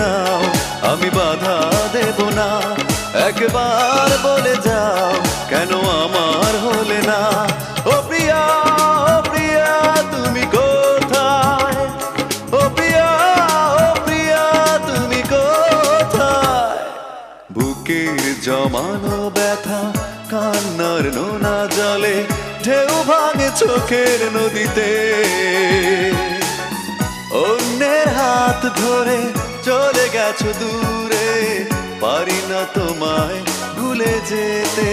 নাও, আমি বাধা দেব না। একবার বলে যাও কেন আমার হলে না। ও প্রিয়া, ও প্রিয়া তুমি কোথায়? ও প্রিয়া, ও প্রিয়া তুমি কোথায়? বুকের জমানো ব্যথা কান্নার নোনা জলে ঢেউ ভাঙে চোখের নদীতে। অন্যের হাত ধরে চলে গেছো দূরে, পারি না তোমায় ভুলে যেতে।